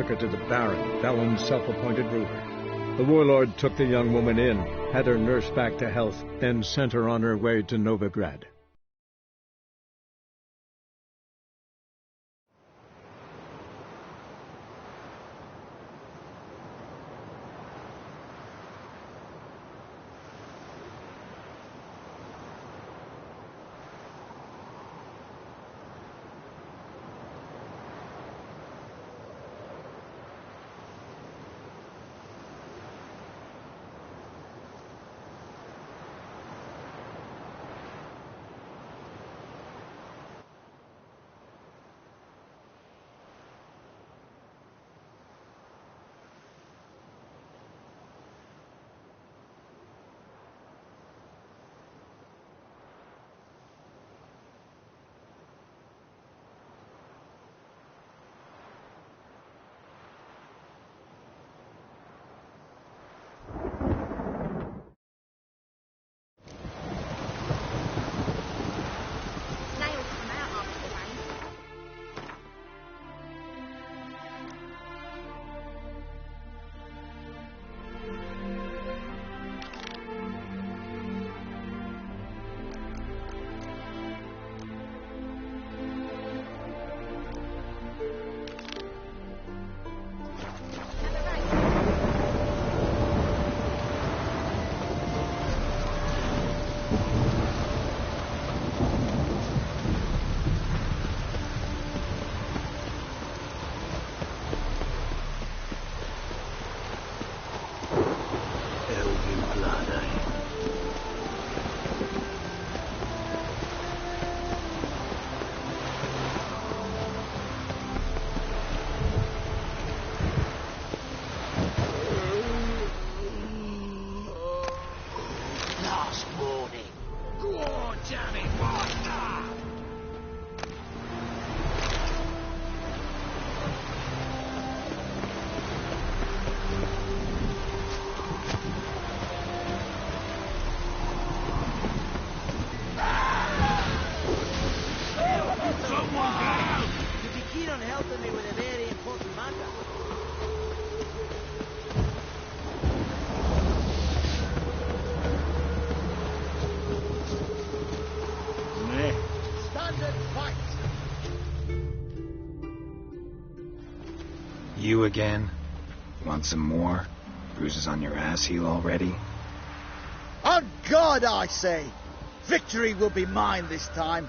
took her to the Baron, Valen's self-appointed ruler. The warlord took the young woman in, had her nursed back to health, then sent her on her way to Novigrad. You again? Want some more? Bruises on your ass heel already? On God, I say! Victory will be mine this time.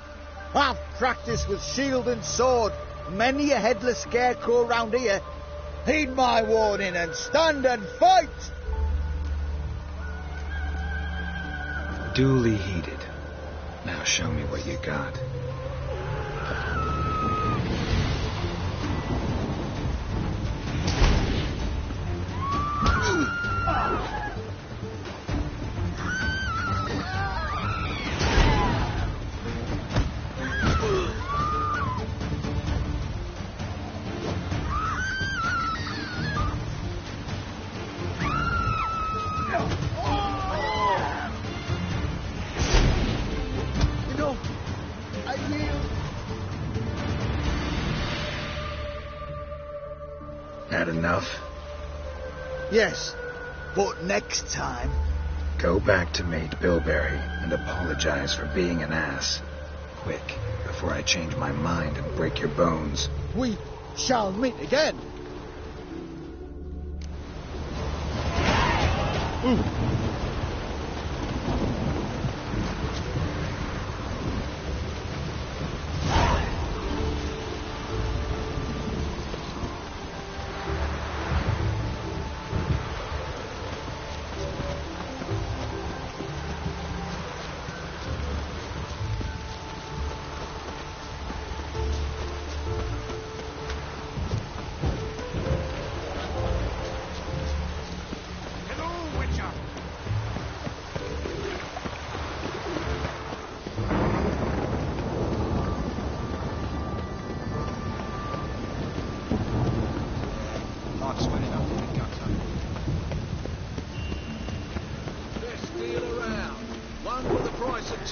I've practiced with shield and sword. Many a headless scarecrow round here. Heed my warning and stand and fight! Duly heeded. Now show me what you got. Had enough? Yes, but next time... Go back to Maid Bilberry and apologize for being an ass. Quick, before I change my mind and break your bones. We shall meet again.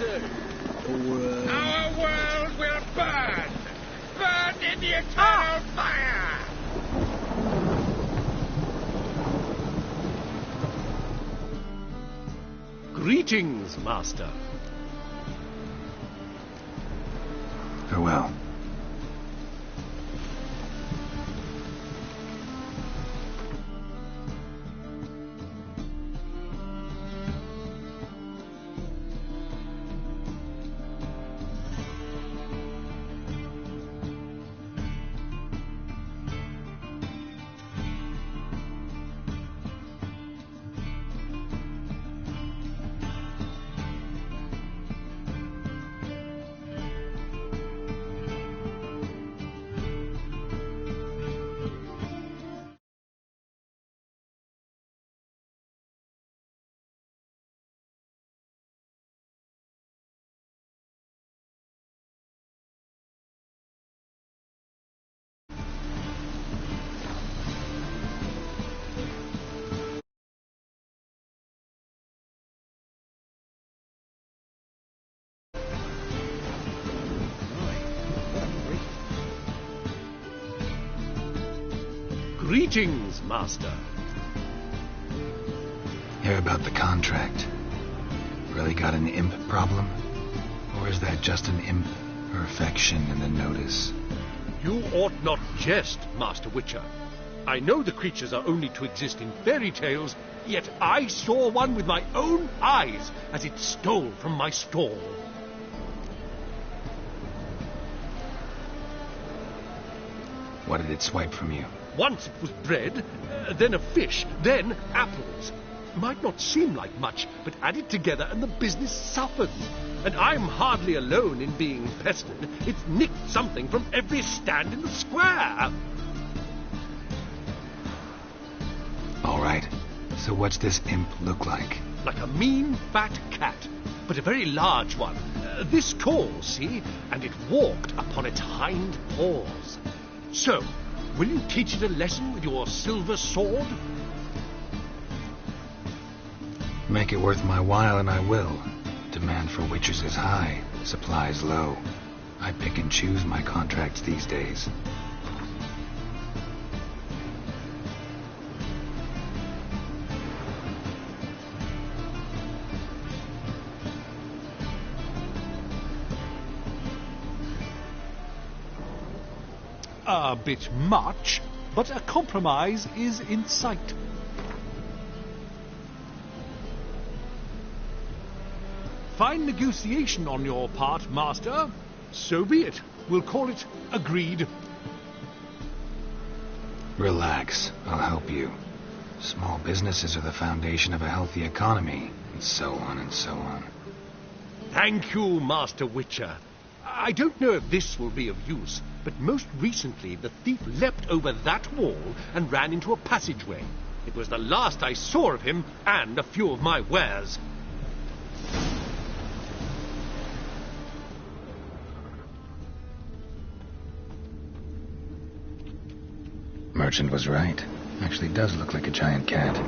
Our world will burn! Burn in the eternal fire! Greetings, Master. Farewell. Greetings, Master. Hear about the contract. Really got an imp problem? Or is that just an imp perfection in the notice? You ought not jest, Master Witcher. I know the creatures are only to exist in fairy tales, yet I saw one with my own eyes as it stole from my stall. What did it swipe from you? Once it was bread, then a fish, then apples. Might not seem like much, but add it together and the business suffers. And I'm hardly alone in being pestered. It's nicked something from every stand in the square. All right. So what's this imp look like? Like a mean, fat cat, but a very large one. This tall, see? And it walked upon its hind paws. So, will you teach it a lesson with your silver sword? Make it worth my while and I will. Demand for witches is high, supplies low. I pick and choose my contracts these days. A bit much, but a compromise is in sight. Fine negotiation on your part, Master. So be it. We'll call it agreed. Relax, I'll help you. Small businesses are the foundation of a healthy economy, and so on and so on. Thank you, Master Witcher. I don't know if this will be of use, but most recently the thief leapt over that wall and ran into a passageway. It was the last I saw of him and a few of my wares. Merchant was right. Actually does look like a giant cat.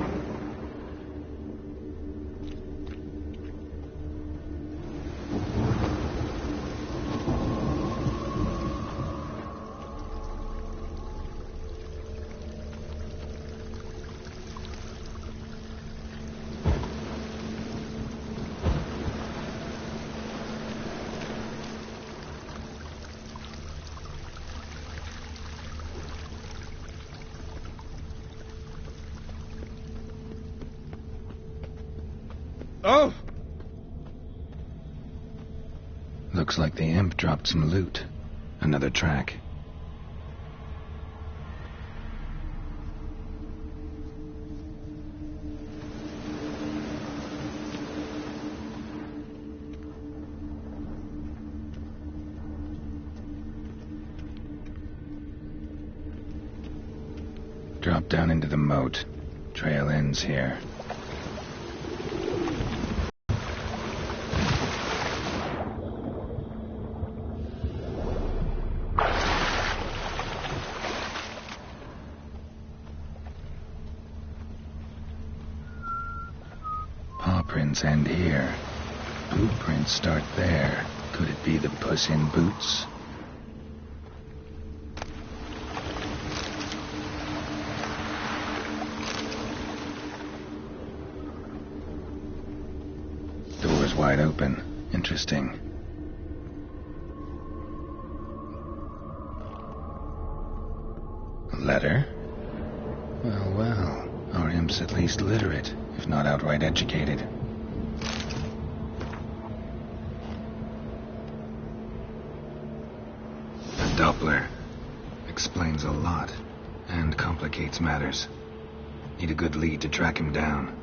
Oh! Looks like the imp dropped some loot. Another track. Drop down into the moat. Trail ends here. Paw prints end here. Boot prints start there. Could it be the Puss in Boots? door's wide open. Interesting. A letter? Well, well. Our imp's at least literate, if not outright educated. A Doppler. Explains a lot, and complicates matters. Need a good lead to track him down.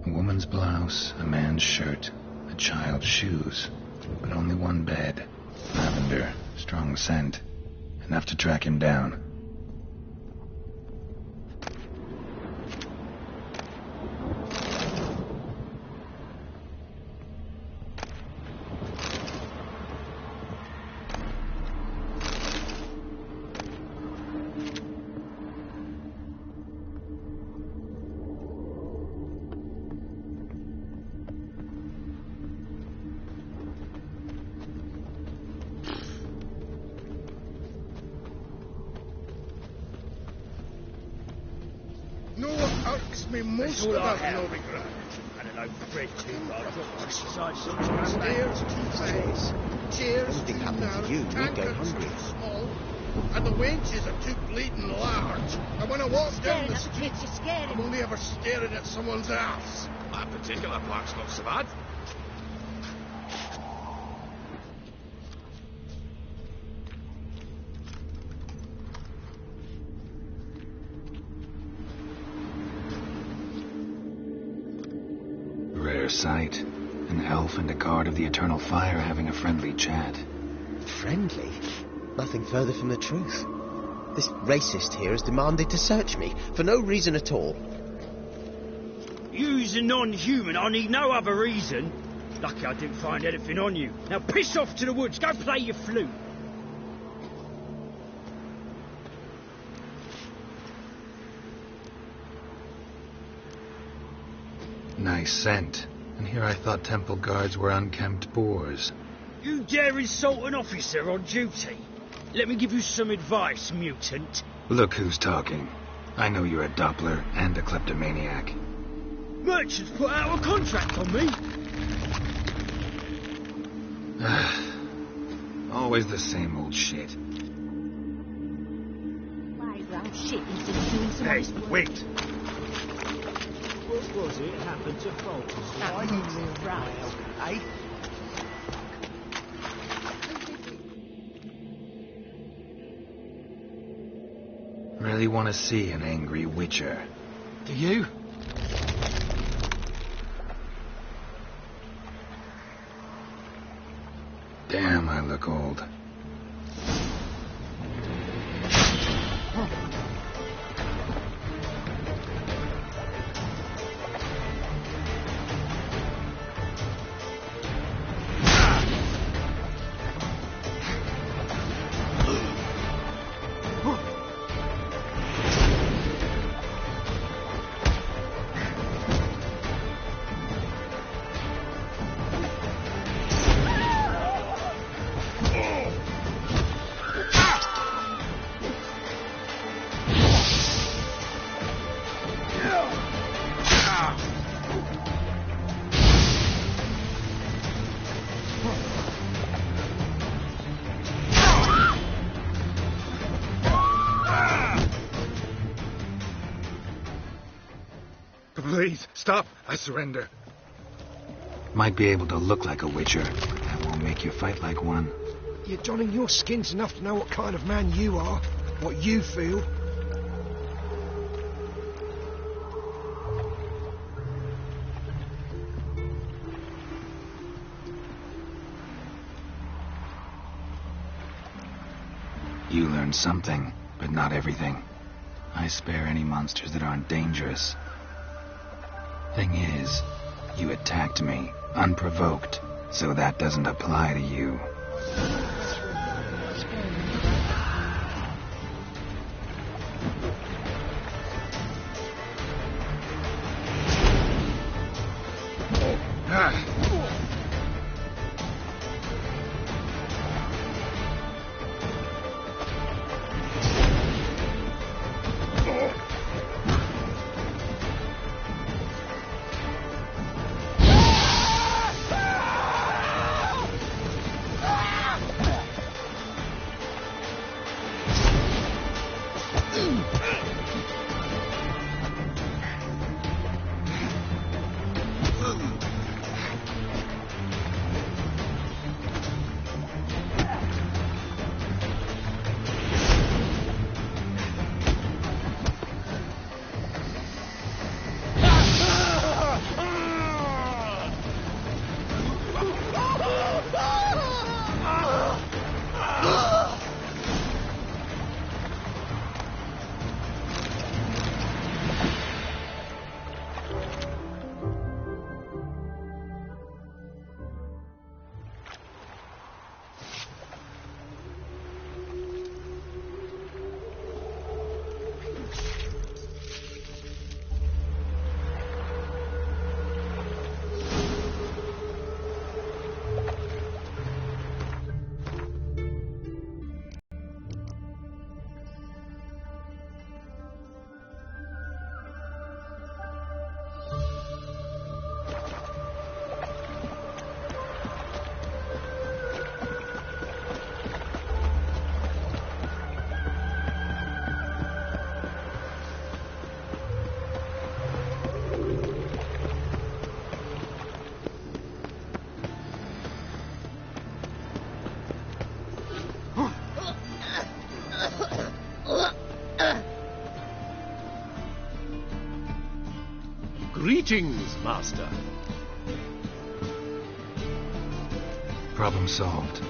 A woman's blouse, a man's shirt, a child's shoes, but only one bed. Lavender, strong scent. Enough to track him down. No one irks me most about Novigrad. And a loaf of bread too, but I've got to decide Stairs too fast, chairs too narrow, tankards too small, and the wenches are too bleeding large. And when I walk down the street, I'm only ever staring at someone's ass. That particular part's not so bad. Rare sight. An elf and a guard of the Eternal Fire having a friendly chat. Friendly? Nothing further from the truth. This racist here has demanded to search me, for no reason at all. You's a non-human, I need no other reason. Lucky I didn't find anything on you. Now piss off to the woods, go play your flute. Nice scent. And here I thought temple guards were unkempt boors. You dare insult an officer on duty? Let me give you some advice, mutant. Look who's talking. I know you're a Doppler and a kleptomaniac. Merchants put out a contract on me. Always the same old shit. Hey, wait. What was it happened to folks? Eh? Really want to see an angry witcher. Do you? Damn, I look old. Please, stop. I surrender. Might be able to look like a witcher, but that won't make you fight like one. You're donning your skins enough to know what kind of man you are, what you feel. You learn something, but not everything. I spare any monsters that aren't dangerous. Thing is, you attacked me, unprovoked, so that doesn't apply to you. Greetings, Master. Problem solved.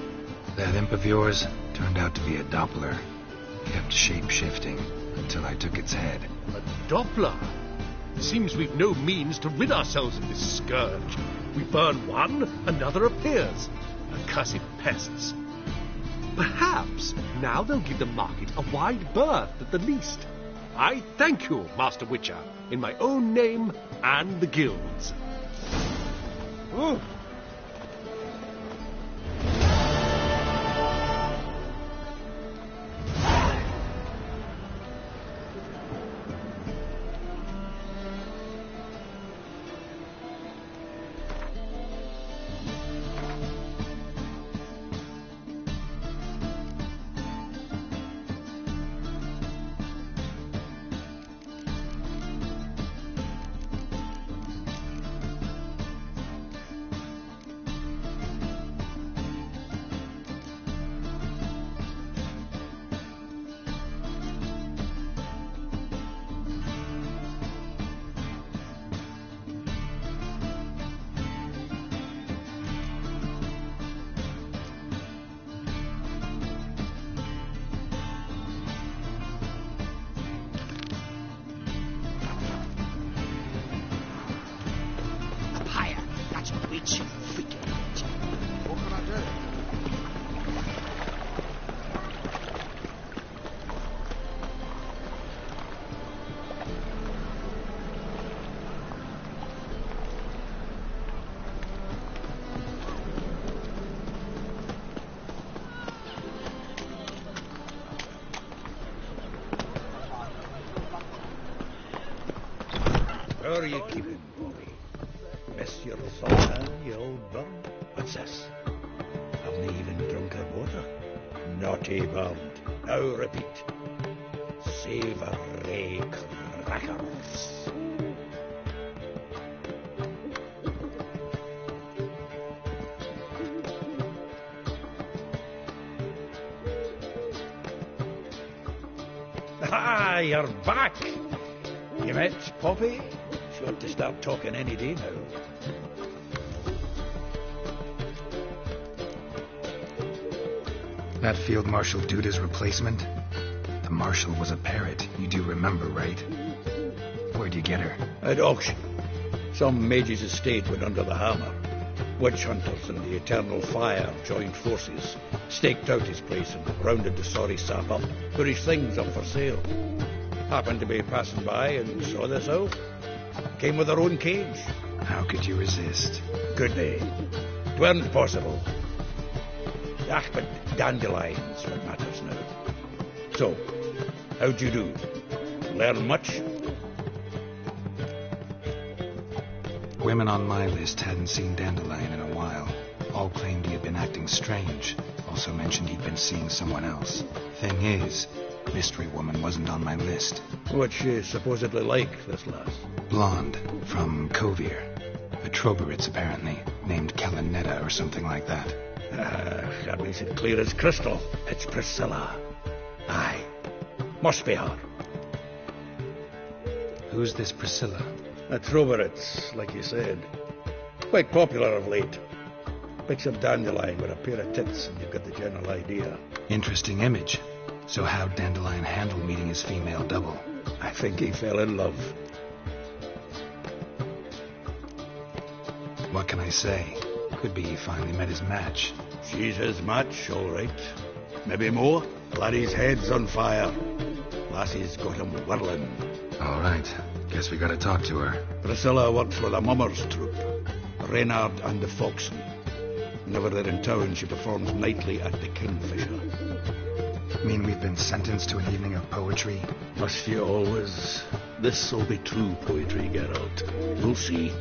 That imp of yours turned out to be a Doppler. Kept shape-shifting until I took its head. A Doppler? Seems we've no means to rid ourselves of this scourge. We burn one, another appears. Accursed pests. Perhaps now they'll give the market a wide berth at the least. I thank you, Master Witcher, in my own name and the guild's. Ooh. What can I do? Where are you keeping, Bobby? Miss your thought, you old bum? What's this? Haven't even drunk her water? Naughty bird. Now repeat. Savoury crackers. Ah, you're back. You met Poppy? She ought to start talking any day now. That Field Marshal Duda's replacement? The Marshal was a parrot, you do remember, right? Where'd you get her? At auction. Some mage's estate went under the hammer. Witch hunters and the Eternal Fire joined forces, staked out his place and rounded the sorry sap up, put his things up for sale. Happened to be passing by and saw this out. Came with her own cage. How could you resist? Could they? 'Tweren't possible. Ah, but dandelions what matters now. So, how'd you do? Learn much? Women on my list hadn't seen Dandelion in a while. All claimed he had been acting strange. Also mentioned he'd been seeing someone else. Thing is, Mystery Woman wasn't on my list. What's she supposedly like, this lass? Blonde, from Kovir. A Troberitz, apparently, named Kalinetta or something like that. That makes it clear as crystal. It's Priscilla. Aye. Must be her. Who's this Priscilla? A Troberitz, like you said. Quite popular of late. Picks up Dandelion with a pair of tits and you've got the general idea. Interesting image. So how'd Dandelion handle meeting his female double? I think he fell in love. What can I say? Could be he finally met his match. She's his match, all right. Maybe more. Laddie's head's on fire. Lassie's got him whirling. All right. Guess we gotta talk to her. Priscilla works for the Mummers troupe. Reynard and the Foxen. Whenever they're in town, she performs nightly at the Kingfisher. Mean we've been sentenced to an evening of poetry? Must you always? This'll be true poetry, Geralt. We'll see.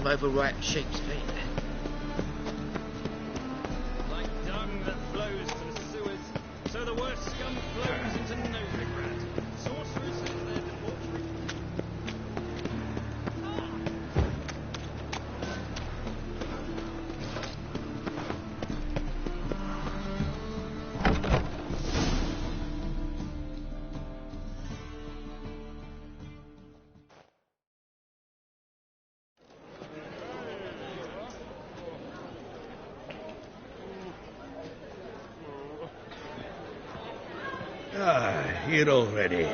Overripe sheep's feet. Like dung that flows to the sewers, so the worst scum flows into Novigrad. Sorcerers and their debauchery. Here already.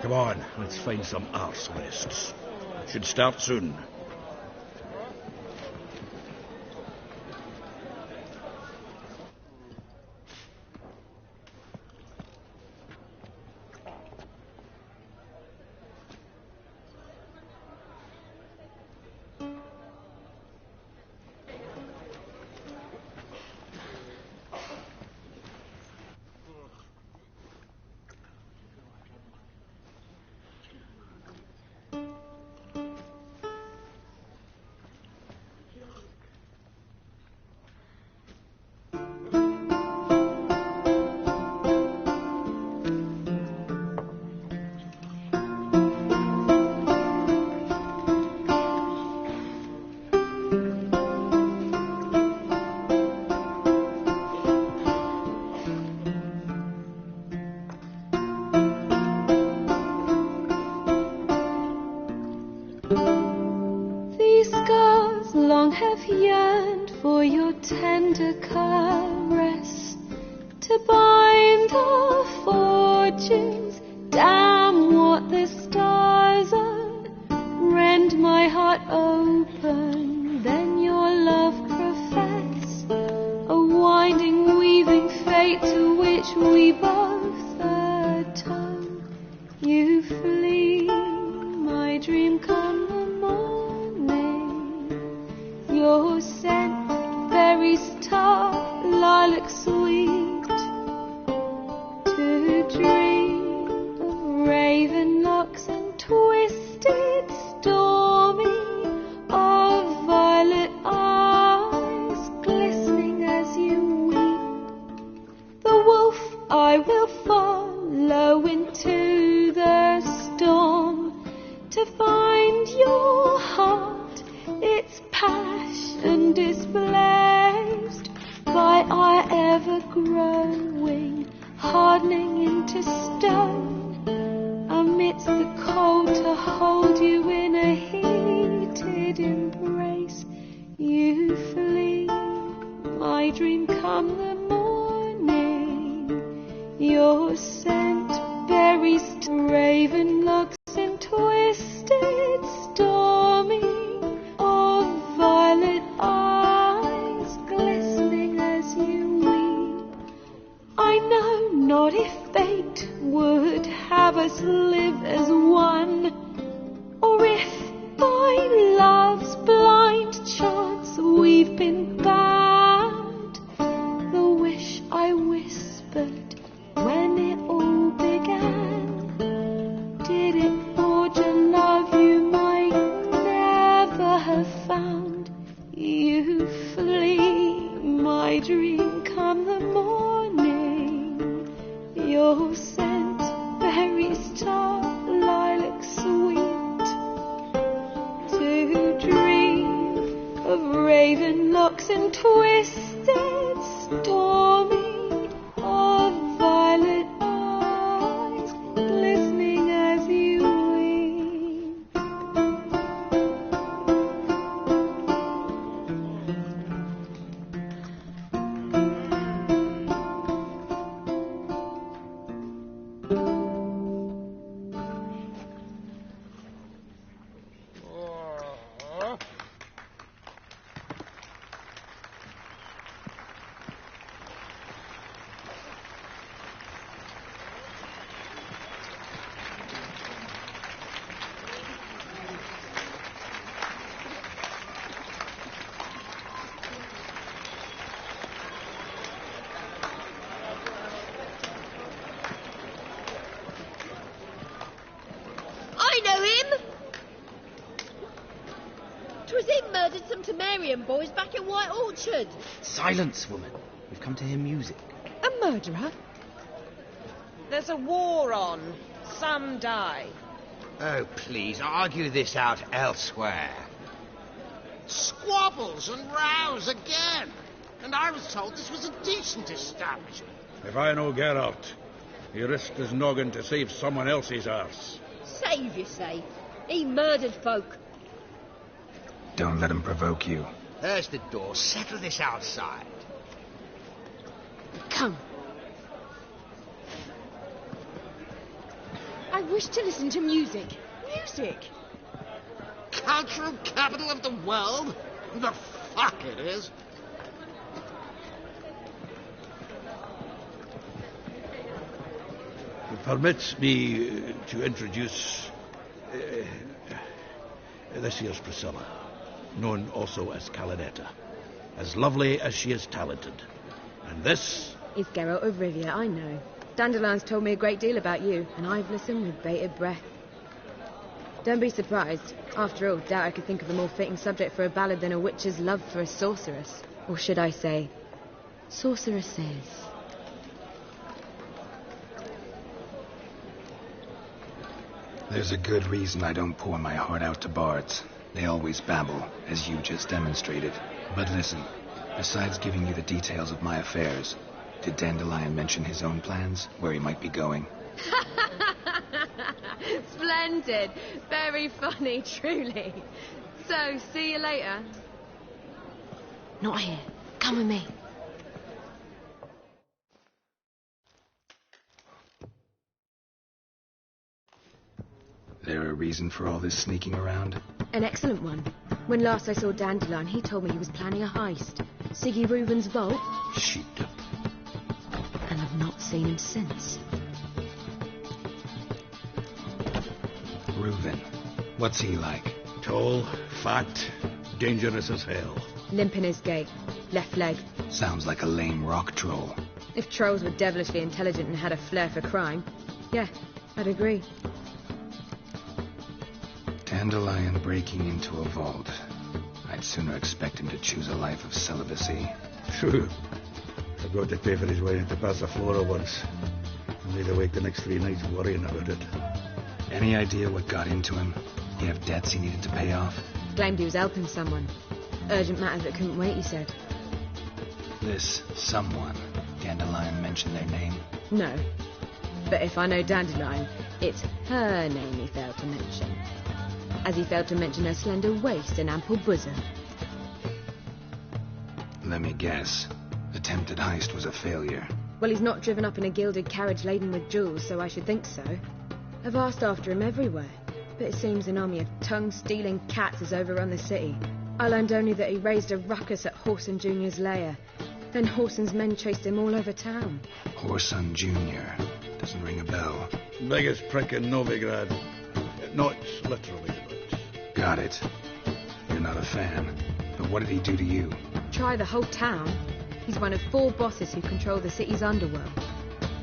Come on, let's find some arse rests. Should start soon. yearned for your tender caress to bind our fortunes. Damn what the stars are, rend my heart open, then your love profess, a winding, weaving fate to which we both atone. You flee, my dream come the morning, your scent, berry star, lilac sweet, to dream of raven locks and twisted growing, hardening into stone. Amidst the cold to hold you in a heated embrace, you flee. My dream come the morning, your scent berries, raven locks and twisted, stormy, of violet eyes glistening as you weep. I know not if fate would have us live as one, or if by love's blind chance we've been bound. The wish I whispered when it all began, did it forge a love you might never have found? You flee, my dream come the morning, your scent berry star lilac sweet, to dream of raven locks and twisted, stormy, of violet eyes glistening as you weep. I know him! 'Twas him murdered some Temerian boys back in White Orchard. Silence, woman. We've come to hear music. A murderer? There's a war on. Some die. Oh, please, argue this out elsewhere. Squabbles and rows again. And I was told this was a decent establishment. If I know Geralt, he risked his noggin to save someone else's arse. Save, you say? He murdered folk. Don't let him provoke you. There's the door. Settle this outside. Come. I wish to listen to music. Music? Cultural capital of the world? The fuck it is. Permits me to introduce this here's Priscilla, known also as Calinetta, as lovely as she is talented. And this is Geralt of Rivia, I know. Dandelion's told me a great deal about you, and I've listened with bated breath. Don't be surprised. After all, doubt I could think of a more fitting subject for a ballad than a witch's love for a sorceress. Or should I say, sorceresses. There's a good reason I don't pour my heart out to bards. They always babble, as you just demonstrated. But listen, besides giving you the details of my affairs, did Dandelion mention his own plans, where he might be going? Splendid. Very funny, truly. So, see you later. Not here. Come with me. There a reason for all this sneaking around? An excellent one. When last I saw Dandelion, he told me he was planning a heist. Siggy Reuben's vault. Sheep-dip. And I've not seen him since. Reuben. What's he like? Tall, fat, dangerous as hell. Limp in his gait. Left leg. Sounds like a lame rock troll. If trolls were devilishly intelligent and had a flair for crime, yeah, I'd agree. Dandelion breaking into a vault. I'd sooner expect him to choose a life of celibacy. True. I got to pay for his way into Passiflora once. I laid awake the next 3 nights worrying about it. Any idea what got into him? He have debts he needed to pay off? Claimed he was helping someone. Urgent matters that couldn't wait, he said. This someone Dandelion mention their name? No. But if I know Dandelion, it's her name he failed to mention. As he failed to mention her slender waist and ample bosom. Let me guess. Attempted heist was a failure. Well, he's not driven up in a gilded carriage laden with jewels, so I should think so. I've asked after him everywhere, but it seems an army of tongue-stealing cats has overrun the city. I learned only that he raised a ruckus at Whoreson Jr.'s lair. Then Whoreson's men chased him all over town. Whoreson Jr. Doesn't ring a bell. Biggest prick in Novigrad. Not literally, but... Got it. You're not a fan. But what did he do to you? Try the whole town. He's one of 4 bosses who control the city's underworld.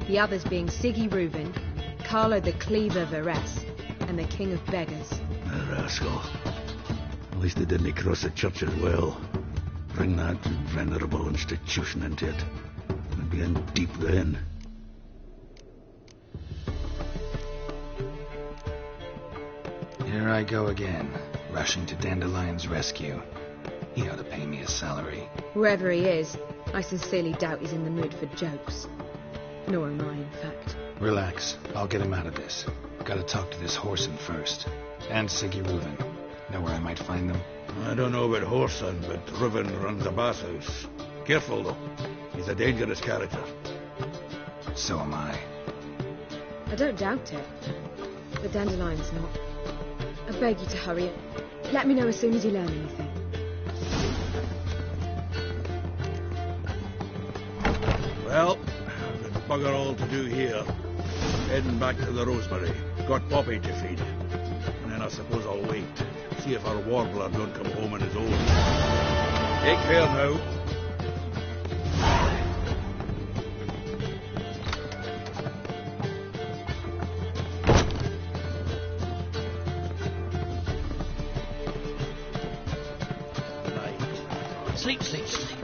The others being Siggy Reuben, Carlo the Cleaver Varese, and the King of Beggars. The rascal. At least they didn't cross the church as well. Bring that venerable institution into it. We'd be in deep then. Here I go again, rushing to Dandelion's rescue. He ought to pay me a salary. Wherever he is, I sincerely doubt he's in the mood for jokes. Nor am I, in fact. Relax. I'll get him out of this. Gotta talk to this Whoreson first. And Siggy Reuben. Know where I might find them? I don't know about Whoreson, but Reuben runs a bathhouse. Careful, though. He's a dangerous character. So am I. I don't doubt it. But Dandelion's not. I beg you to hurry it. Let me know as soon as you learn anything. Well, I've got bugger all to do here. Heading back to the Rosemary. Got Poppy to feed. And then I suppose I'll wait. See if our warbler don't come home on his own. Take care now. Sleep, sleep, sleep.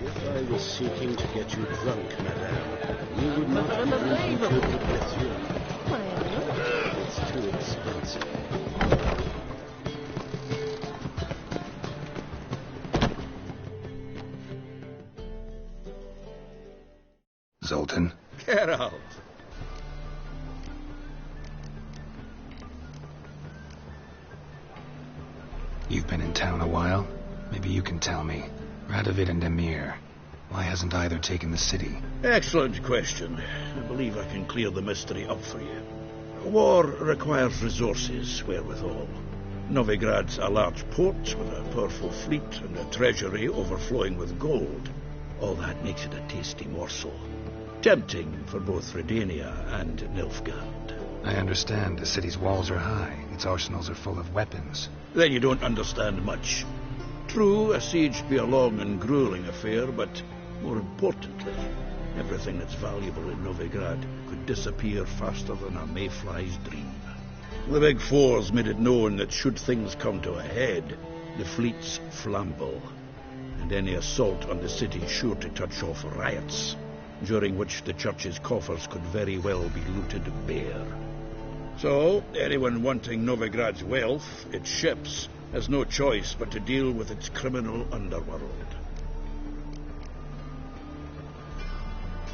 If I was seeking to get you drunk, madame, you would not drink to the perfume. It's too expensive. Zoltan? Get out. You've been in town a while. Maybe you can tell me. Radovid and Emir. Why hasn't either taken the city? Excellent question. I believe I can clear the mystery up for you. War requires resources, wherewithal. Novigrad's a large port with a powerful fleet and a treasury overflowing with gold. All that makes it a tasty morsel. Tempting for both Redania and Nilfgaard. I understand. The city's walls are high. Its arsenals are full of weapons. Then you don't understand much. True, a siege be a long and grueling affair, but more importantly, everything that's valuable in Novigrad could disappear faster than a mayfly's dream. The Big Four's made it known that should things come to a head, the fleet's flambeau, and any assault on the city sure to touch off riots, during which the church's coffers could very well be looted bare. So, anyone wanting Novigrad's wealth, its ships, has no choice but to deal with its criminal underworld.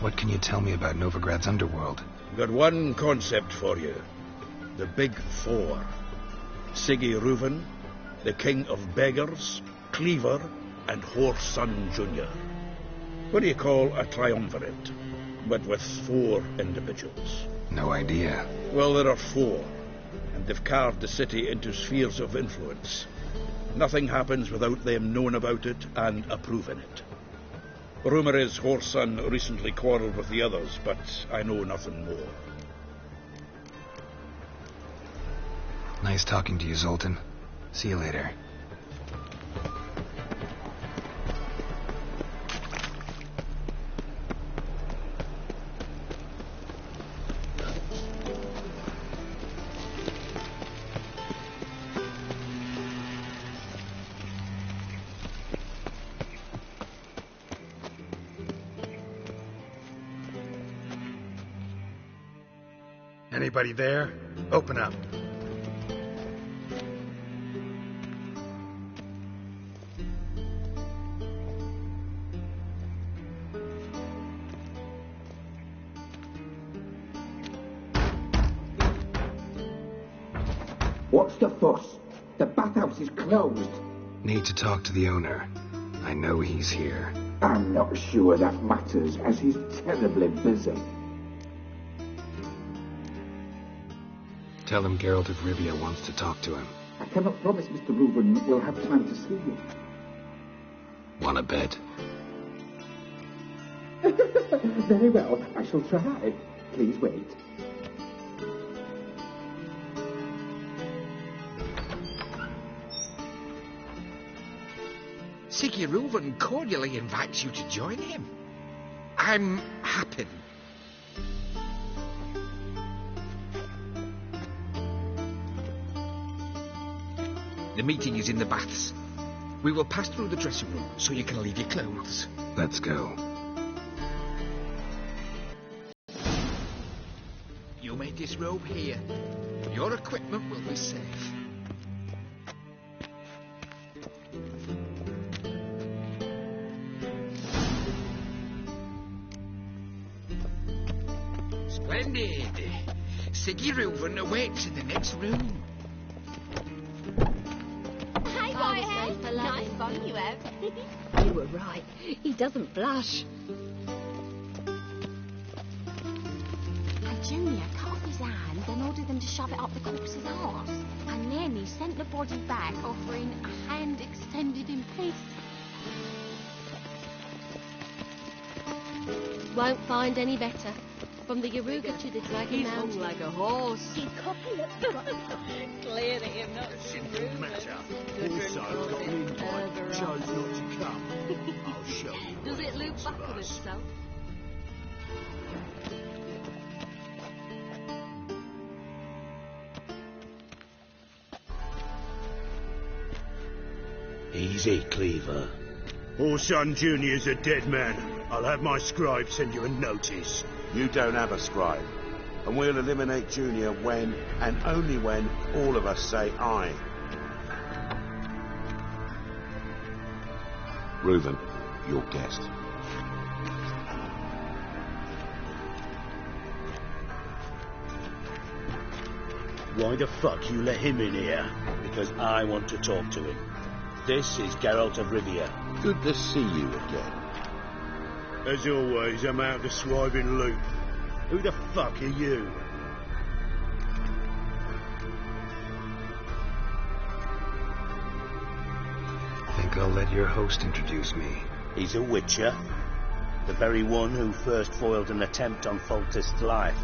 What can you tell me about Novigrad's underworld? Got one concept for you. The Big Four. Siggy Reuben, the King of Beggars, Cleaver, and Whoreson Jr. What do you call a triumvirate, but with 4 individuals? No idea. Well, there are 4, and they've carved the city into spheres of influence. Nothing happens without them knowing about it and approving it. Rumour is Whoreson recently quarrelled with the others, but I know nothing more. Nice talking to you, Zoltan. See you later. Anybody there? Open up. What's the fuss? The bathhouse is closed. Need to talk to the owner. I know he's here. I'm not sure that matters, as he's terribly busy. Tell him Geralt of Rivia wants to talk to him. I cannot promise Mr. Reuben will have time to see you. Want a bet? Very well, I shall try. Please wait. Siggy Reuven cordially invites you to join him. I'm happy. The meeting is in the baths. We will pass through the dressing room so you can leave your clothes. Let's go. You may disrobe here. Your equipment will be safe. Splendid. Siggy Reuven awaits in the next room. Hey, Whitehead. Nice fun you have. You were right. He doesn't blush. And Junior cut off his hand and ordered them to shove it up the corpse's arse. And then he sent the body back, offering a hand extended in peace. Won't find any better. From the Yaruga to the Dragon Mountain. He's like a horse. He's cocky, look. Clearly him not Simple matter. Also got an invite, chose not to come. I'll show you. Does it loop back on itself? Easy, Cleaver. Orson Jr.'s a dead man. I'll have my scribe send you a notice. You don't have a scribe. And we'll eliminate Junior when, and only when, all of us say aye. Reuven, your guest. Why the fuck you let him in here? Because I want to talk to him. This is Geralt of Rivia. Good to see you again. As always, I'm out the swiping loop. Who the fuck are you? Think I'll let your host introduce me. He's a witcher. The very one who first foiled an attempt on Foltest's life,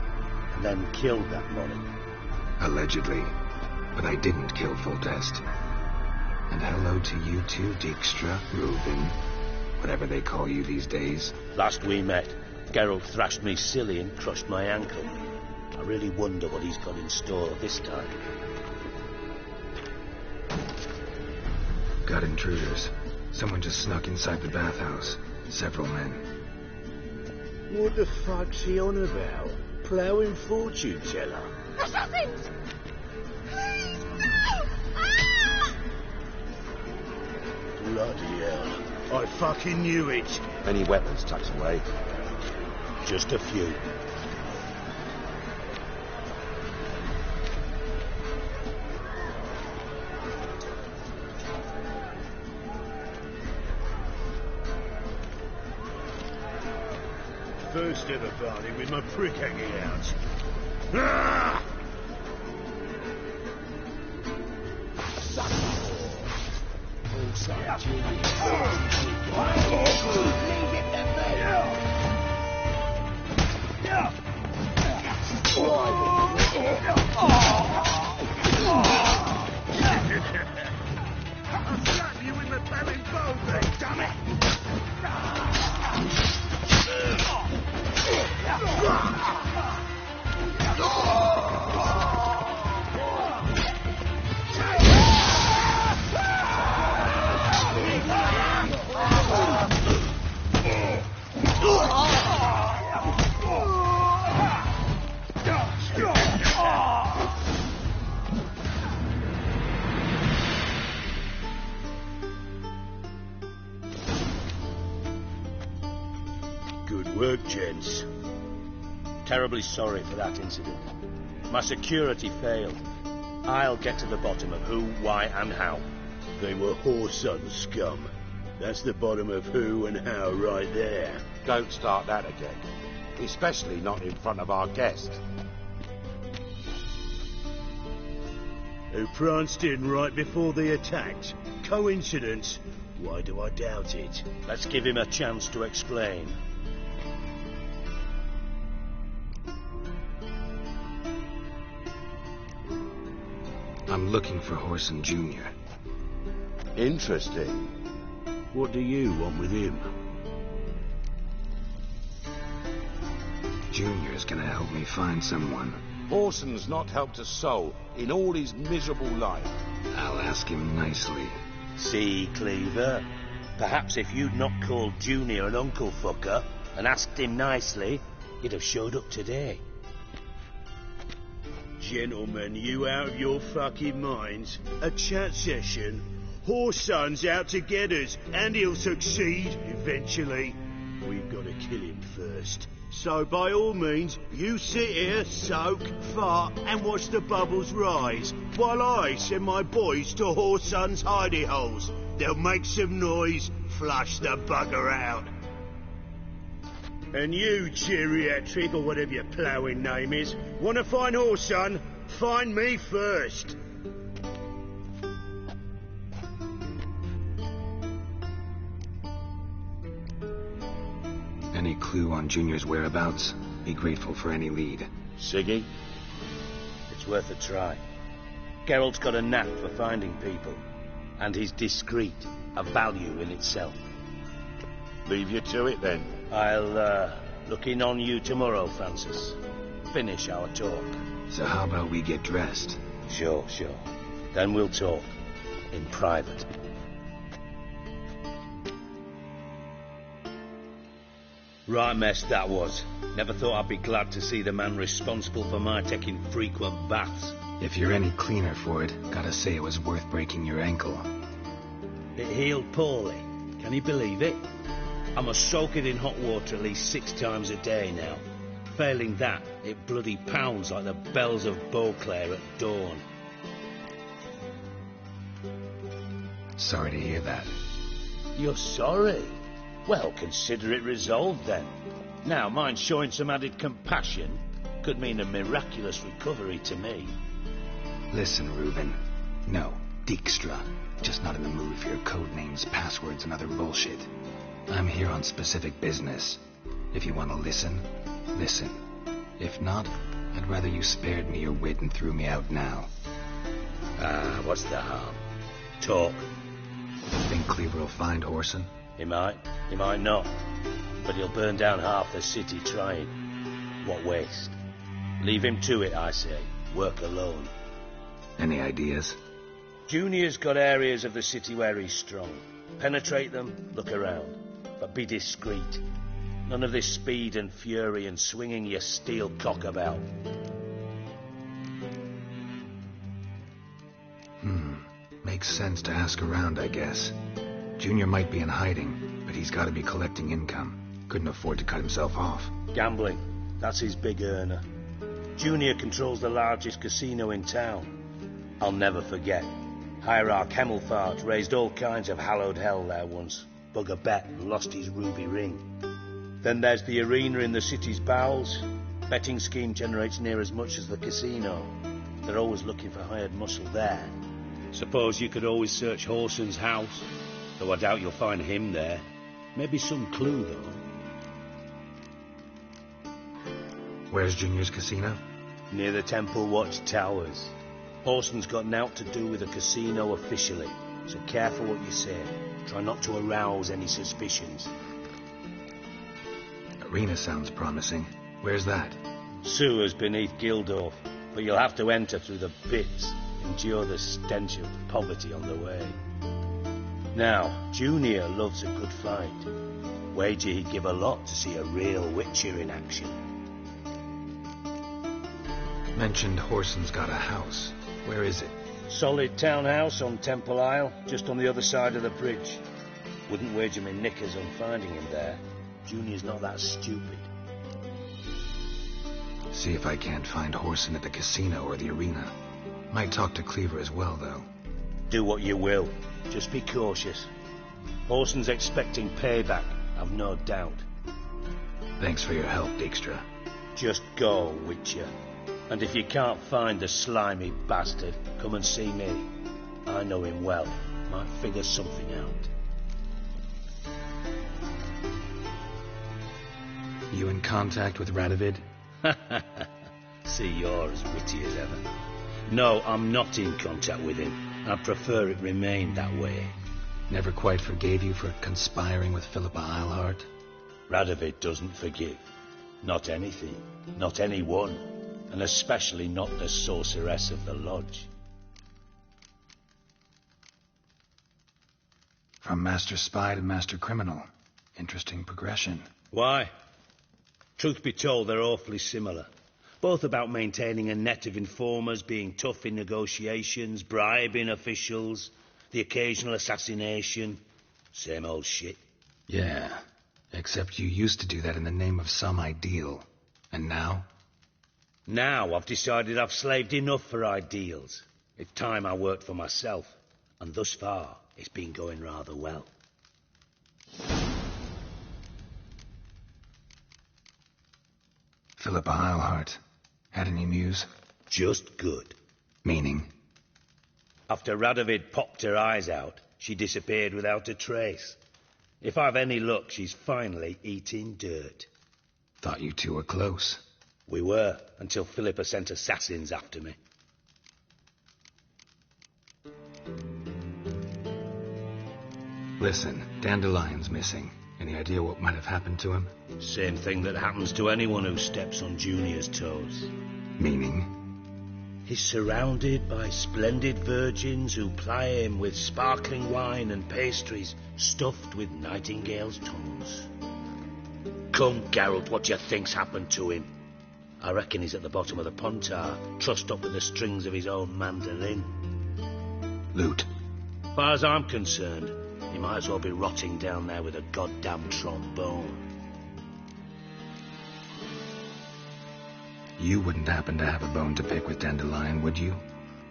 and then killed that morning. Allegedly. But I didn't kill Foltest. And hello to you too, Dijkstra, Reuven, whatever they call you these days. Last we met, Geralt thrashed me silly and crushed my ankle. I really wonder what he's got in store this time. Got intruders. Someone just snuck inside the bathhouse. Several men. What the fuck's he on about? Ploughing fortune teller? Assassins! Please, no! Ah! Bloody hell. I fucking knew it. Any weapons tucked away? Just a few. First ever party with my prick hanging out. Ah! I'll slap you in the belly bone, damn it! Good work, gents. Terribly sorry for that incident. My security failed. I'll get to the bottom of who, why, and how. They were whoreson scum. That's the bottom of who and how right there. Don't start that again. Especially not in front of our guest. Who pranced in right before they attacked. Coincidence? Why do I doubt it? Let's give him a chance to explain. I'm looking for Horson Jr. Interesting. What do you want with him? Junior's gonna help me find someone. Horson's not helped a soul in all his miserable life. I'll ask him nicely. See, Cleaver? Perhaps if you'd not called Junior an uncle fucker and asked him nicely, he'd have showed up today. Gentlemen, you out of your fucking minds? A chat session? Horson's out to get us, and he'll succeed eventually. We've got to kill him first. So by all means, you sit here, soak, fart, and watch the bubbles rise, while I send my boys to Horson's hidey holes. They'll make some noise, flush the bugger out. And you, geriatric, or whatever your ploughing name is, want to find Horson? Find me first. Any clue on Junior's whereabouts? Be grateful for any lead. Siggy? It's worth a try. Geralt's got a knack for finding people, and he's discreet, a value in itself. Leave you to it, then. I'll, look in on you tomorrow, Francis. Finish our talk. So how about we get dressed? Sure. Then we'll talk. In private. Right mess that was. Never thought I'd be glad to see the man responsible for my taking frequent baths. If you're any cleaner for it, gotta say it was worth breaking your ankle. It healed poorly. Can you believe it? I must soak it in hot water at least 6 times a day now. Failing that, it bloody pounds like the bells of Beauclair at dawn. Sorry to hear that. You're sorry? Well, consider it resolved then. Now, mind showing some added compassion could mean a miraculous recovery to me. Listen, Reuben. No, Dijkstra. Just not in the mood for your code names, passwords, and other bullshit. I'm here on specific business. If you want to listen, listen. If not, I'd rather you spared me your wit and threw me out now. What's the harm? Talk. Think Cleaver will find Horson? He might not. But he'll burn down half the city trying. What waste. Leave him to it, I say. Work alone. Any ideas? Junior's got areas of the city where he's strong. Penetrate them, look around. But be discreet. None of this speed and fury and swinging your steel cock about. Makes sense to ask around, I guess. Junior might be in hiding, but he's got to be collecting income. Couldn't afford to cut himself off. Gambling. That's his big earner. Junior controls the largest casino in town. I'll never forget. Hierarch Hemmelfart raised all kinds of hallowed hell there once. Bugger bet and lost his ruby ring. Then there's the arena in the city's bowels. Betting scheme generates near as much as the casino. They're always looking for hired muscle there. Suppose you could always search Horson's house, though I doubt you'll find him there. Maybe some clue, though. Where's Junior's casino? Near the Temple Watch Towers. Horson's got naught to do with the casino officially, so careful what you say. Try not to arouse any suspicions. Arena sounds promising. Where's that? Sewers beneath Gildorf, but you'll have to enter through the pits. Endure the stench of poverty on the way. Now, Junior loves a good fight. Wager he'd give a lot to see a real Witcher in action. Mentioned Horson's got a house. Where is it? Solid townhouse on Temple Isle, just on the other side of the bridge. Wouldn't wager me knickers on finding him there. Junior's not that stupid. See if I can't find Horson at the casino or the arena. Might talk to Cleaver as well, though. Do what you will. Just be cautious. Orson's expecting payback, I've no doubt. Thanks for your help, Dijkstra. Just go, Witcher. And if you can't find the slimy bastard, come and see me. I know him well. Might figure something out. You in contact with Radovid? See, you're as witty as ever. No, I'm not in contact with him. I'd prefer it remained that way. Never quite forgave you for conspiring with Philippa Eilhart? Radovid doesn't forgive. Not anything. Not anyone. And especially not the sorceress of the lodge. From Master Spy to Master Criminal. Interesting progression. Why? Truth be told, they're awfully similar. Both about maintaining a net of informers, being tough in negotiations, bribing officials, the occasional assassination. Same old shit. Yeah, except you used to do that in the name of some ideal. And now? Now I've decided I've slaved enough for ideals. It's time I worked for myself. And thus far, it's been going rather well. Philippa Eilhart. Had any news? Just good. Meaning? After Radovid popped her eyes out, she disappeared without a trace. If I've any luck, she's finally eating dirt. Thought you two were close. We were, until Philippa sent assassins after me. Listen, Dandelion's missing. Any idea what might have happened to him? Same thing that happens to anyone who steps on Junior's toes. Meaning? He's surrounded by splendid virgins who ply him with sparkling wine and pastries stuffed with nightingales' tongues. Come, Geralt, what do you think's happened to him? I reckon he's at the bottom of the Pontar, trussed up with the strings of his own mandolin. Loot. As far as I'm concerned, he might as well be rotting down there with a goddamn trombone. You wouldn't happen to have a bone to pick with Dandelion, would you?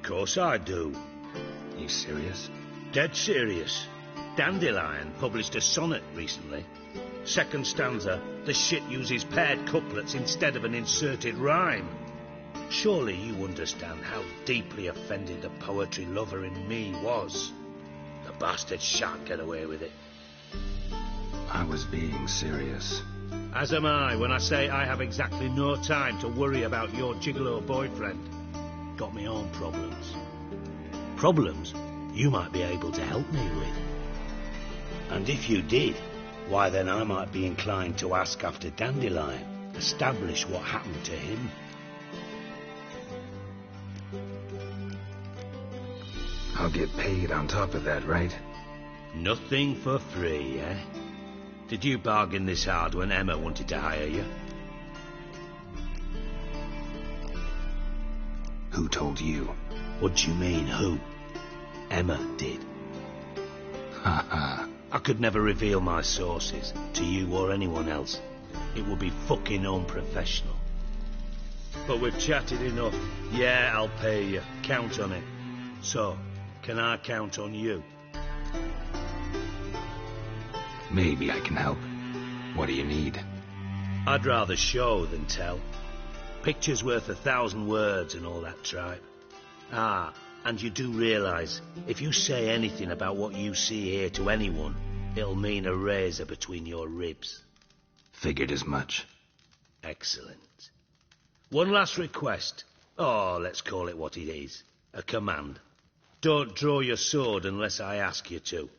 Course I do. You serious? Dead serious. Dandelion published a sonnet recently. Second stanza, the shit uses paired couplets instead of an inserted rhyme. Surely you understand how deeply offended the poetry lover in me was. The bastard shan't get away with it. I was being serious. As am I when I say I have exactly no time to worry about your gigolo boyfriend. Got me own problems. Problems you might be able to help me with. And if you did, why then I might be inclined to ask after Dandelion, establish what happened to him. I'll get paid on top of that, right? Nothing for free, eh? Did you bargain this hard when Emma wanted to hire you? Who told you? What do you mean, who? Emma did. Ha. I could never reveal my sources, to you or anyone else. It would be fucking unprofessional. But we've chatted enough. Yeah, I'll pay you. Count on it. So, can I count on you? Maybe I can help. What do you need? I'd rather show than tell. Picture's worth 1,000 words and all that tripe. Ah, and you do realise, if you say anything about what you see here to anyone, it'll mean a razor between your ribs. Figured as much. Excellent. One last request. Oh, let's call it what it is. A command. Don't draw your sword unless I ask you to.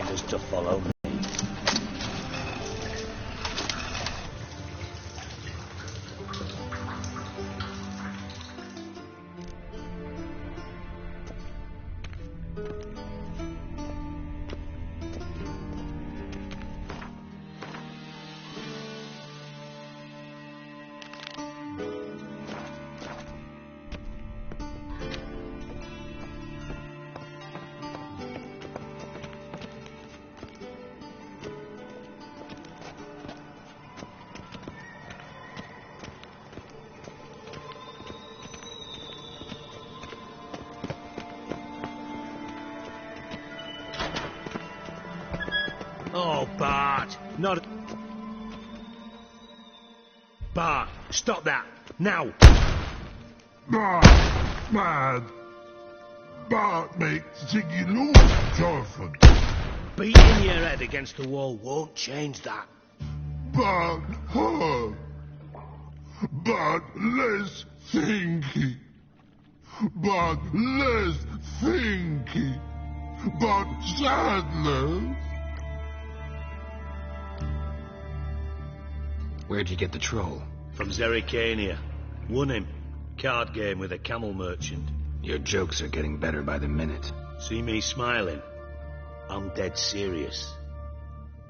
Just to follow me. Oh, Bart, not... Bart, stop that, now! Bart, mad. Bart makes Ziggy lose, Jorford. Beating your head against the wall won't change that. Bart, her. Bart, less thinky. Bart, less thinky. Bart, sadness. Where'd you get the troll? From Zerrikania. Won him. Card game with a camel merchant. Your jokes are getting better by the minute. See me smiling? I'm dead serious.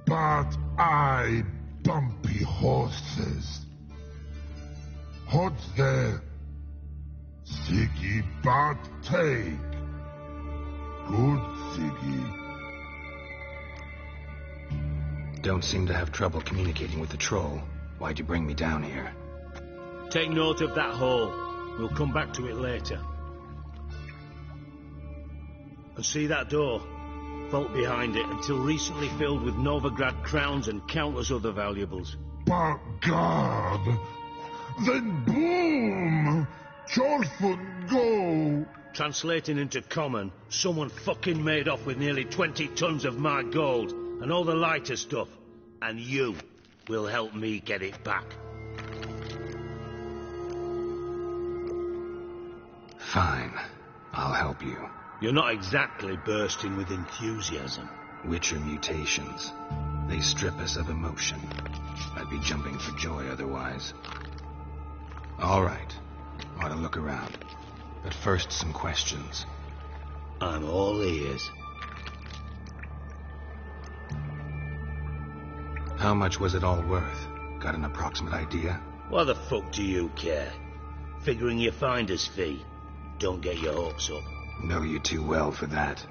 But I bumpy horses. What's there? Ziggy but take. Good Ziggy. Don't seem to have trouble communicating with the troll. Why'd you bring me down here? Take note of that hole. We'll come back to it later. And see that door? Vault behind it, until recently filled with Novigrad crowns and countless other valuables. But God! Then boom! Jorfun go! Translating into common, someone fucking made off with nearly 20 tons of my gold, and all the lighter stuff. And you will help me get it back. Fine. I'll help you. You're not exactly bursting with enthusiasm. Witcher mutations. They strip us of emotion. I'd be jumping for joy otherwise. All right. Ought to look around. But first, some questions. I'm all ears. How much was it all worth? Got an approximate idea? Why the fuck do you care? Figuring your finder's fee. Don't get your hopes up. Know you too well for that.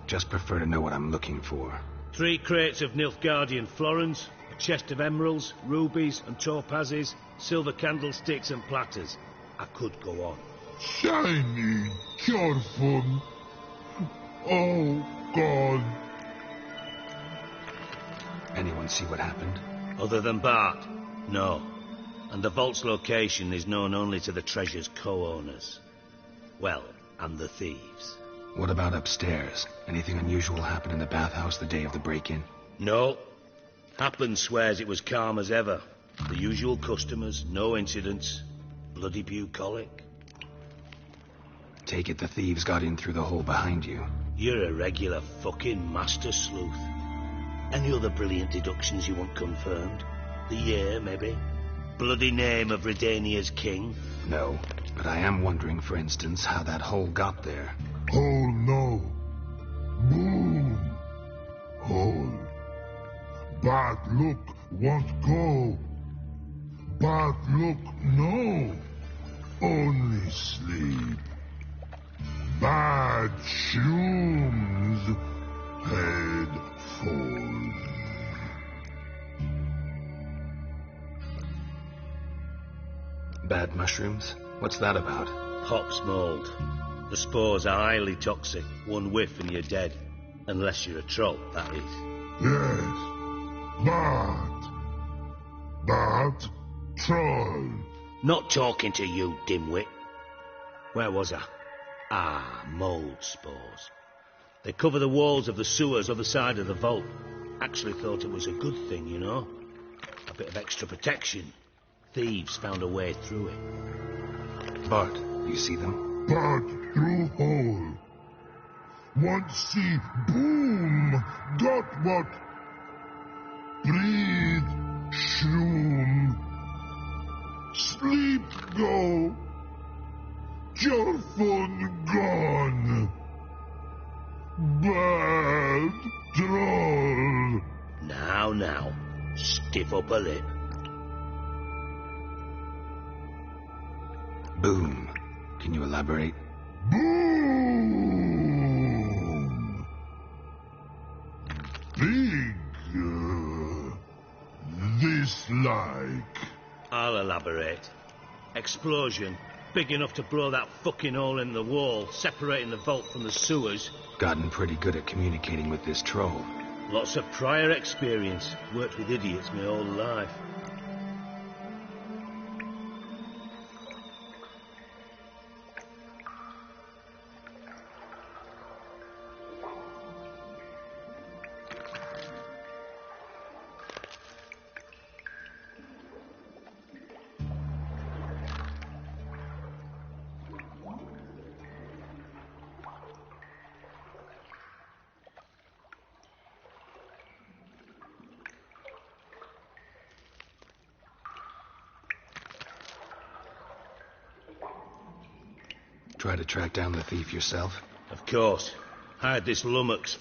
Just prefer to know what I'm looking for. 3 crates of Nilfgaardian florins, a chest of emeralds, rubies and topazes, silver candlesticks and platters. I could go on. Shiny Jorfun. Oh, God. Anyone see what happened? Other than Bart? No. And the vault's location is known only to the treasure's co-owners. Well, and the thieves. What about upstairs? Anything unusual happen in the bathhouse the day of the break-in? No. Happen swears it was calm as ever. The usual customers, no incidents. Bloody bucolic. Take it the thieves got in through the hole behind you. You're a regular fucking master sleuth. Any other brilliant deductions you want confirmed? The year, maybe? Bloody name of Redania's king? No, but I am wondering, for instance, how that hole got there. Hole no. Boom. Hole. But look, won't go. But look, no. Only sleep. Bad shrooms. Head falls. Bad mushrooms? What's that about? Hops mold. The spores are highly toxic. One whiff and you're dead. Unless you're a troll, that is. Yes. But troll. Not talking to you, dimwit. Where was I? Ah, mold spores. They cover the walls of the sewers other side of the vault. Actually thought it was a good thing, you know. A bit of extra protection. Thieves found a way through it. Bart, you see them? Bart through hole. Want see boom. Got what? Breathe. Shroom. Sleep go. Jorfun gone. Bad troll. Now. Stiff up a lip. Boom. Can you elaborate? Boom. Big. This like. I'll elaborate. Explosion. Big enough to blow that fucking hole in the wall, separating the vault from the sewers. Gotten pretty good at communicating with this troll. Lots of prior experience. Worked with idiots my whole life. Try to track down the thief yourself? Of course. Hired this lummox